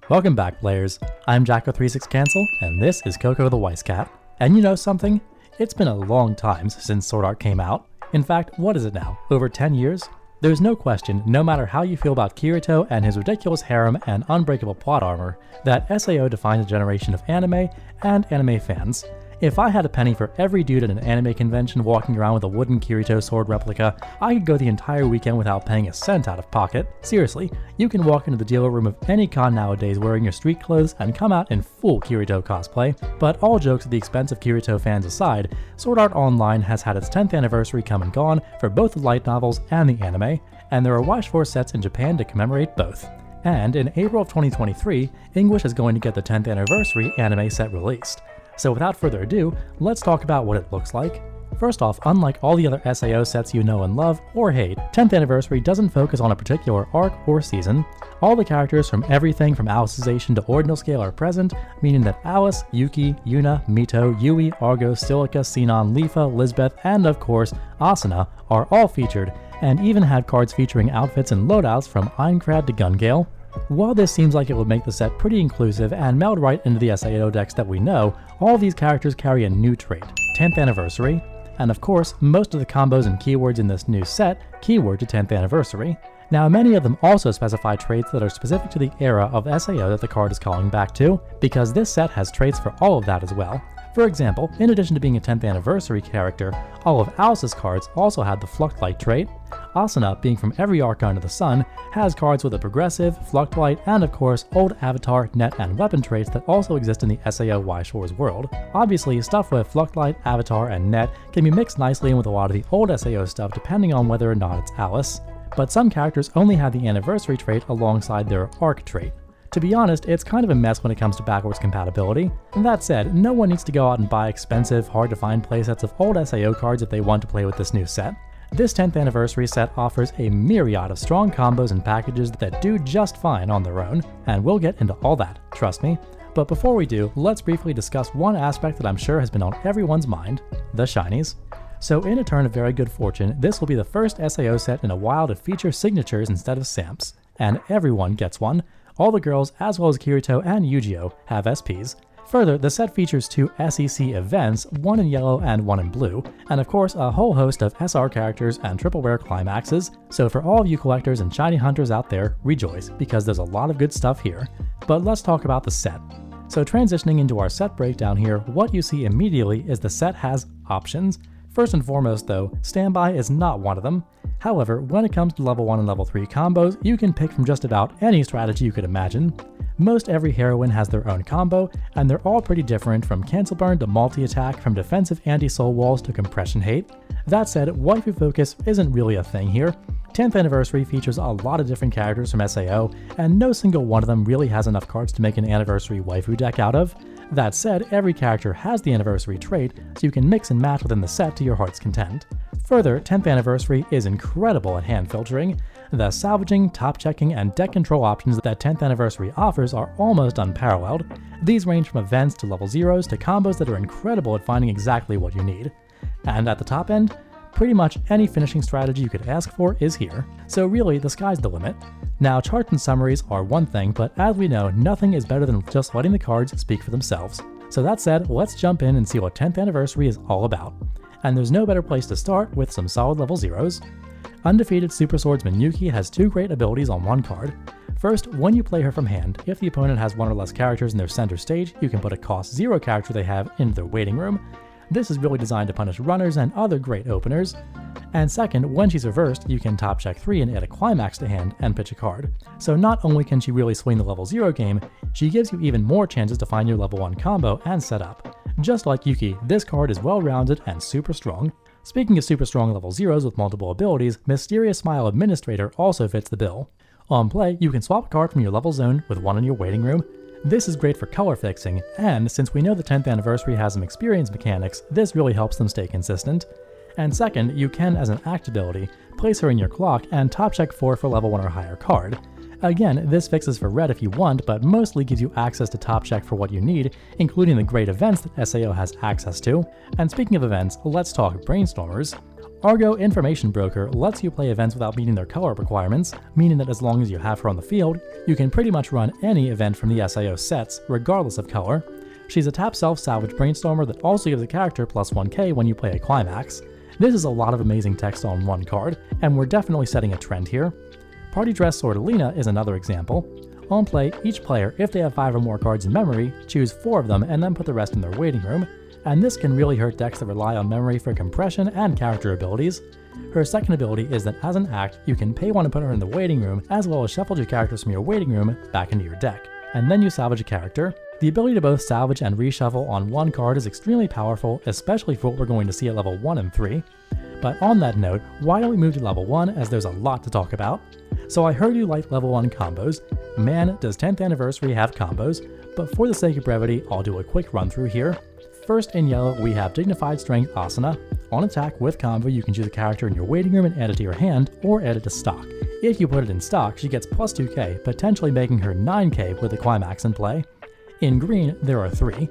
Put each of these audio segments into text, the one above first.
Welcome back, players. I'm Jacko36Cancel, and this is Coco the Weiss Cat. And you know something? It's been a long time since Sword Art came out. In fact, what is it now? Over 10 years? There's no question, no matter how you feel about Kirito and his ridiculous harem and unbreakable plot armor, that SAO defines a generation of anime and anime fans. If I had a penny for every dude at an anime convention walking around with a wooden Kirito sword replica, I could go the entire weekend without paying a cent out of pocket. Seriously, you can walk into the dealer room of any con nowadays wearing your street clothes and come out in full Kirito cosplay. But all jokes at the expense of Kirito fans aside, Sword Art Online has had its 10th anniversary come and gone for both the light novels and the anime, and there are Weiss Schwarz sets in Japan to commemorate both. And in April of 2023, English is going to get the 10th anniversary anime set released. So without further ado, let's talk about what it looks like. First off, unlike all the other SAO sets you know and love, or hate, 10th Anniversary doesn't focus on a particular arc or season. All the characters from everything from Alicization to Ordinal Scale are present, meaning that Alice, Yuki, Yuna, Mito, Yui, Argo, Silica, Sinon, Lifa, Lisbeth, and of course, Asuna are all featured, and even had cards featuring outfits and loadouts from Aincrad to Gungale. While this seems like it would make the set pretty inclusive and meld right into the SAO decks that we know, all these characters carry a new trait, 10th Anniversary, and of course, most of the combos and keywords in this new set keyword to 10th Anniversary. Now, many of them also specify traits that are specific to the era of SAO that the card is calling back to, because this set has traits for all of that as well. For example, in addition to being a 10th Anniversary character, all of Alice's cards also had the Fluctlight trait. Asuna, being from every arc under the sun, has cards with a progressive, Fluctlight, and of course old avatar, net, and weapon traits that also exist in the SAO Weiss Schwarz world. Obviously, stuff with Fluctlight, avatar, and net can be mixed nicely in with a lot of the old SAO stuff depending on whether or not it's Alice. But some characters only have the Anniversary trait alongside their arc trait. To be honest, it's kind of a mess when it comes to backwards compatibility. And that said, no one needs to go out and buy expensive, hard-to-find playsets of old SAO cards if they want to play with this new set. This 10th Anniversary set offers a myriad of strong combos and packages that do just fine on their own, and we'll get into all that, trust me. But before we do, let's briefly discuss one aspect that I'm sure has been on everyone's mind, the shinies. So in a turn of very good fortune, this will be the first SAO set in a while to feature signatures instead of samps, and everyone gets one. All the girls, as well as Kirito and Yu-Gi-Oh, have SPs. Further, the set features 2 SEC events, one in yellow and one in blue, and of course a whole host of SR characters and triple rare climaxes, so for all of you collectors and shiny hunters out there, rejoice, because there's a lot of good stuff here. But let's talk about the set. So transitioning into our set breakdown here, what you see immediately is the set has options. First and foremost though, standby is not one of them. However, when it comes to level 1 and level 3 combos, you can pick from just about any strategy you could imagine. Most every heroine has their own combo, and they're all pretty different, from cancel burn to multi-attack, from defensive anti-soul walls to compression hate. That said, waifu focus isn't really a thing here. 10th Anniversary features a lot of different characters from SAO, and no single one of them really has enough cards to make an Anniversary waifu deck out of. That said, every character has the Anniversary trait, so you can mix and match within the set to your heart's content. Further, 10th Anniversary is incredible at hand filtering. The salvaging, top checking, and deck control options that 10th Anniversary offers are almost unparalleled. These range from events to level 0s to combos that are incredible at finding exactly what you need. And at the top end, pretty much any finishing strategy you could ask for is here. So really, the sky's the limit. Now, charts and summaries are one thing, but as we know, nothing is better than just letting the cards speak for themselves. So that said, let's jump in and see what 10th Anniversary is all about. And there's no better place to start with some solid level 0s. Undefeated Super Swordsman Yuki has 2 great abilities on one card. First, when you play her from hand, if the opponent has 1 or less characters in their center stage, you can put a cost 0 character they have into their waiting room. This is really designed to punish runners and other great openers. And second, when she's reversed, you can top check 3 and add a climax to hand and pitch a card. So not only can she really swing the level 0 game, she gives you even more chances to find your level 1 combo and set up. Just like Yuki, this card is well-rounded and super strong. Speaking of super strong level 0s with multiple abilities, Mysterious Smile Administrator also fits the bill. On play, you can swap a card from your level zone with one in your waiting room. This is great for color fixing, and since we know the 10th Anniversary has some experience mechanics, this really helps them stay consistent. And second, you can, as an act ability, place her in your clock and top check 4 for level 1 or higher card. Again, this fixes for red if you want, but mostly gives you access to top check for what you need, including the great events that SAO has access to. And speaking of events, let's talk Brainstormers. Argo Information Broker lets you play events without meeting their color requirements, meaning that as long as you have her on the field, you can pretty much run any event from the SIO sets, regardless of color. She's a tap self-salvage brainstormer that also gives a character plus 1k when you play a climax. This is a lot of amazing text on one card, and we're definitely setting a trend here. Party Dress Sordelina is another example. On play, each player, if they have 5 or more cards in memory, choose 4 of them and then put the rest in their waiting room, and this can really hurt decks that rely on memory for compression and character abilities. Her second ability is that as an act, you can pay 1 and put her in the waiting room, as well as shuffle 2 characters from your waiting room back into your deck, and then you salvage a character. The ability to both salvage and reshuffle on one card is extremely powerful, especially for what we're going to see at level 1 and 3. But on that note, why don't we move to level 1, as there's a lot to talk about. So I heard you like level 1 combos. Man, does 10th Anniversary have combos, but for the sake of brevity, I'll do a quick run through here. First in yellow, we have Dignified Strength Asana. On attack with combo, you can choose a character in your waiting room and add it to your hand, or add it to stock. If you put it in stock, she gets plus 2k, potentially making her 9k with the climax in play. In green, there are 3.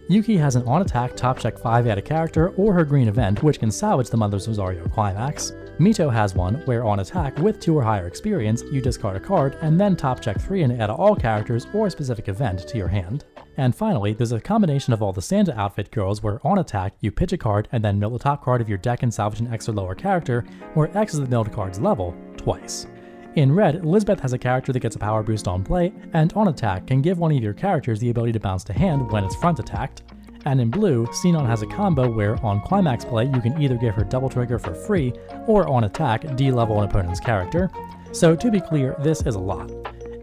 Yuki has an on-attack top check 5 add a character or her green event, which can salvage the Mother's Rosario climax. Mito has one, where on attack with 2 or higher experience, you discard a card and then top check 3 and add all characters or a specific event to your hand. And finally, there's a combination of all the Santa outfit girls where on attack, you pitch a card and then mill the top card of your deck and salvage an X or lower character, where X is the milled card's level, twice. In red, Elizabeth has a character that gets a power boost on play, and on attack can give one of your characters the ability to bounce to hand when it's front attacked. And in blue, Xenon has a combo where on climax play you can either give her double trigger for free, or on attack D-level an opponent's character. So to be clear, this is a lot.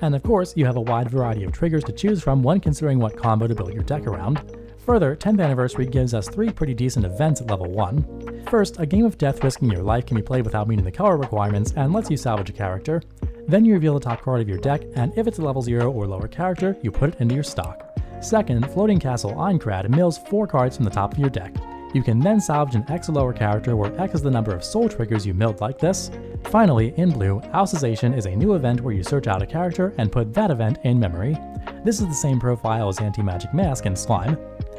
And of course, you have a wide variety of triggers to choose from when considering what combo to build your deck around. Further, 10th Anniversary gives us 3 pretty decent events at level 1. First, a game of death risking your life can be played without meeting the color requirements and lets you salvage a character. Then you reveal the top card of your deck, and if it's a level 0 or lower character, you put it into your stock. Second, Floating Castle Einkrad mills 4 cards from the top of your deck. You can then salvage an X or lower character where X is the number of soul triggers you milled like this. Finally, in blue, Ousization is a new event where you search out a character and put that event in memory. This is the same profile as Anti-Magic Mask and Slime.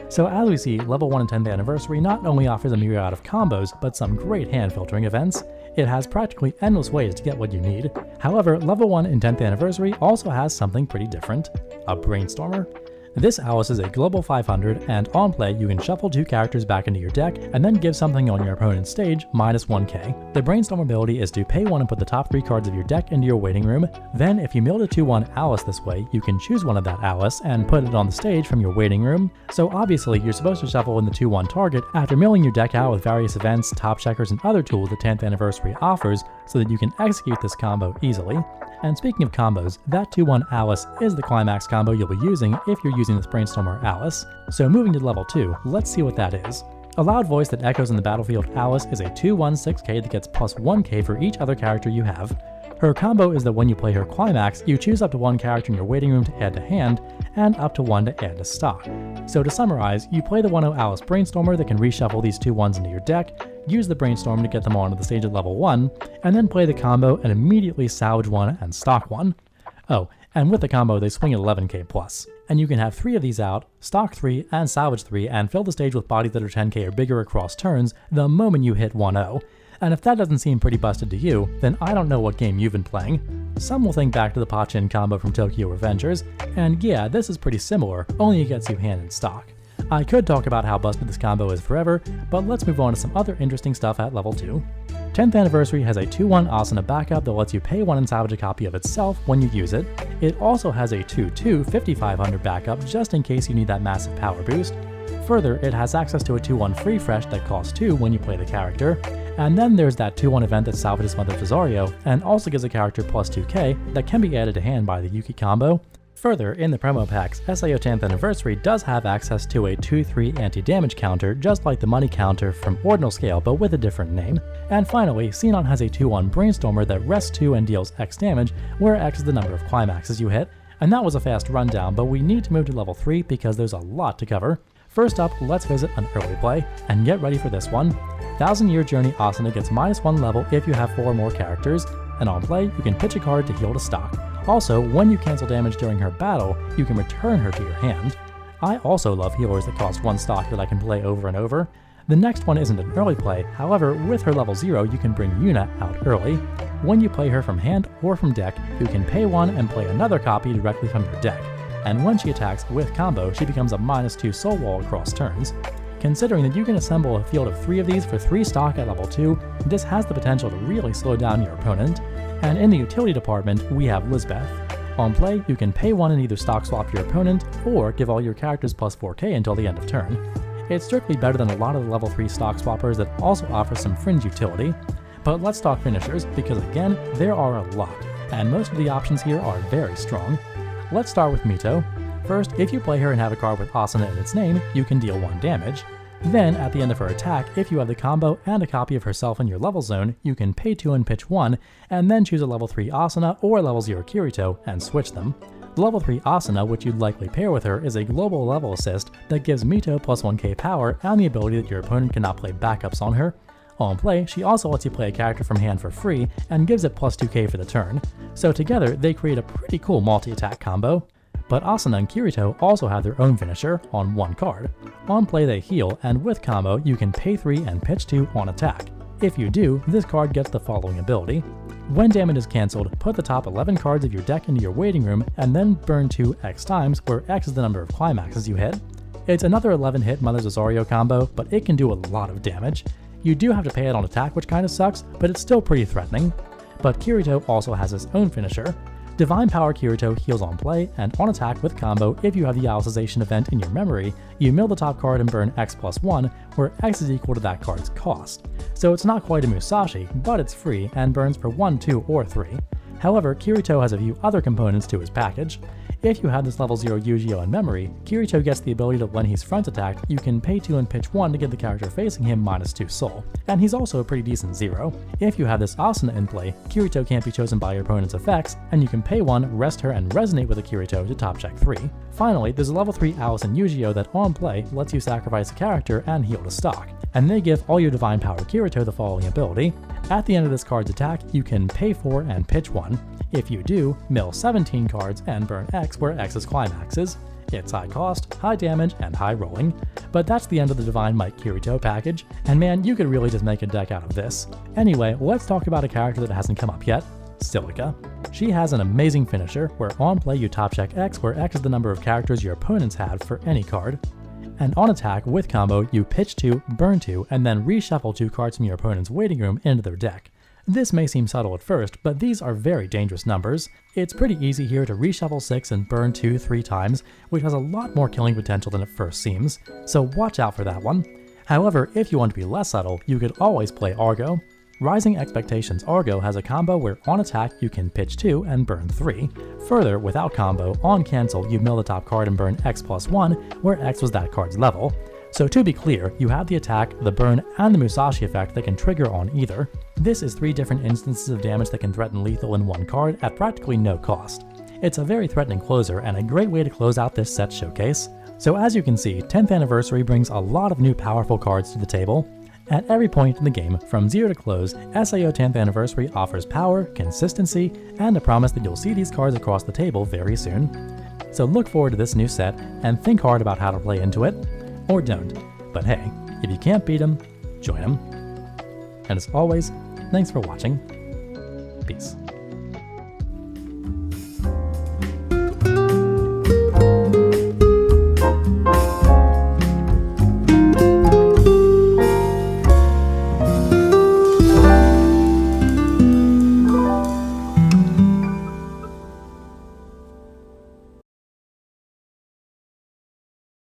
So as we see, level 1 and 10th Anniversary not only offers a myriad of combos, but some great hand filtering events. It has practically endless ways to get what you need. However, level 1 in 10th Anniversary also has something pretty different: a Brainstormer. This Alice is a global 500, and on play you can shuffle 2 characters back into your deck and then give something on your opponent's stage minus 1k. The Brainstorm ability is to pay 1 and put the top 3 cards of your deck into your waiting room. Then if you milled a 2-1 Alice this way, you can choose one of that Alice and put it on the stage from your waiting room. So obviously you're supposed to shuffle in the 2-1 target after milling your deck out with various events, top checkers, and other tools the 10th Anniversary offers so that you can execute this combo easily. And speaking of combos, that 2-1 Alice is the climax combo you'll be using if you're using this Brainstormer Alice. So moving to level 2, let's see what that is. A loud voice that echoes in the battlefield Alice is a 2-1 6k that gets plus 1k for each other character you have. Her combo is that when you play her climax, you choose up to 1 character in your waiting room to add to hand, and up to 1 to add to stock. So to summarize, you play the 1-0 Alice Brainstormer that can reshuffle these 2-1s into your deck, use the Brainstorm to get them onto the stage at level 1, and then play the combo and immediately salvage 1 and stock 1. Oh, and with the combo they swing at 11k plus. And you can have 3 of these out, stock 3, and salvage 3, and fill the stage with bodies that are 10k or bigger across turns the moment you hit 1-0. And if that doesn't seem pretty busted to you, then I don't know what game you've been playing. Some will think back to the Pachin combo from Tokyo Revengers, and yeah, this is pretty similar, only it gets you hand in stock. I could talk about how busted this combo is forever, but let's move on to some other interesting stuff at level 2. 10th Anniversary has a 2-1 Asana backup that lets you pay 1 and salvage a copy of itself when you use it. It also has a 2-2 5500 backup just in case you need that massive power boost. Further, it has access to a 2-1 free fresh that costs 2 when you play the character. And then there's that 2-1 event that salvages Mother's Rosario and also gives a character plus 2k that can be added to hand by the Yuki combo. Further, in the promo packs, SIO 10th Anniversary does have access to a 2-3 anti-damage counter just like the money counter from Ordinal Scale but with a different name. And finally, Xenon has a 2-1 Brainstormer that rests 2 and deals X damage, where X is the number of climaxes you hit. And that was a fast rundown, but we need to move to level 3 because there's a lot to cover. First up, let's visit an early play, and get ready for this one. 1000 Year Journey Asana gets -1 level if you have 4 or more characters, and on play, you can pitch a card to heal to stock. Also, when you cancel damage during her battle, you can return her to your hand. I also love healers that cost 1 stock that I can play over and over. The next one isn't an early play, however, with her level 0 you can bring Yuna out early. When you play her from hand or from deck, you can pay one and play another copy directly from your deck, and when she attacks with combo, she becomes a -2 soul wall across turns. Considering that you can assemble a field of 3 of these for 3 stock at level 2, this has the potential to really slow down your opponent. And in the utility department, we have Lisbeth. On play, you can pay 1 and either stock swap your opponent, or give all your characters plus 4k until the end of turn. It's strictly better than a lot of the level 3 stock swappers that also offer some fringe utility. But let's talk finishers, because again, there are a lot, and most of the options here are very strong. Let's start with Mito. First, if you play her and have a card with Asuna in its name, you can deal 1 damage. Then, at the end of her attack, if you have the combo and a copy of herself in your level zone, you can pay 2 and pitch 1, and then choose a level 3 Asuna or a level 0 Kirito and switch them. The level 3 Asuna, which you'd likely pair with her, is a global level assist that gives Mito plus 1k power and the ability that your opponent cannot play backups on her. On play, she also lets you play a character from hand for free and gives it plus 2k for the turn, so together they create a pretty cool multi-attack combo. But Asuna and Kirito also have their own finisher on 1 card. On play they heal, and with combo you can pay 3 and pitch 2 on attack. If you do, this card gets the following ability. When damage is cancelled, put the top 11 cards of your deck into your waiting room and then burn 2 X times, where X is the number of climaxes you hit. It's another 11 hit Mother's Azario combo, but it can do a lot of damage. You do have to pay it on attack, which kinda sucks, but it's still pretty threatening. But Kirito also has his own finisher. Divine Power Kirito heals on play, and on attack with combo, if you have the Alicization event in your memory, you mill the top card and burn X plus 1, where X is equal to that card's cost. So it's not quite a Musashi, but it's free, and burns for 1, 2, or 3. However, Kirito has a few other components to his package. If you have this level 0 Yu-Gi-Oh in memory, Kirito gets the ability that when he's front attacked, you can pay 2 and pitch 1 to give the character facing him -2 soul, and he's also a pretty decent 0. If you have this Asuna in play, Kirito can't be chosen by your opponent's effects, and you can pay 1, rest her, and resonate with a Kirito to top check 3. Finally, there's a level 3 Alice in Yu-Gi-Oh that on play lets you sacrifice a character and heal to stock, and they give all your Divine Power Kirito the following ability. At the end of this card's attack, you can pay 4 and pitch 1. If you do, mill 17 cards and burn X where X is climaxes. It's high cost, high damage, and high rolling. But that's the end of the Divine Might Kirito package, and man, you could really just make a deck out of this. Anyway, let's talk about a character that hasn't come up yet, Silica. She has an amazing finisher, where on play you top check X where X is the number of characters your opponents have for any card. And on attack with combo, you pitch 2, burn 2, and then reshuffle 2 cards from your opponent's waiting room into their deck. This may seem subtle at first, but these are very dangerous numbers. It's pretty easy here to reshuffle 6 and burn 2 3 times, which has a lot more killing potential than it first seems, so watch out for that one. However, if you want to be less subtle, you could always play Argo. Rising Expectations Argo has a combo where on attack you can pitch 2 and burn 3. Further, without combo, on cancel you mill the top card and burn X plus 1, where X was that card's level. So to be clear, you have the attack, the burn, and the Musashi effect that can trigger on either. This is 3 different instances of damage that can threaten lethal in 1 card at practically no cost. It's a very threatening closer and a great way to close out this set showcase. So as you can see, 10th Anniversary brings a lot of new powerful cards to the table. At every point in the game, from 0 to close, SAO 10th Anniversary offers power, consistency, and a promise that you'll see these cards across the table very soon. So look forward to this new set, and think hard about how to play into it. Or don't. But hey, if you can't beat them, join them. And as always, thanks for watching. Peace.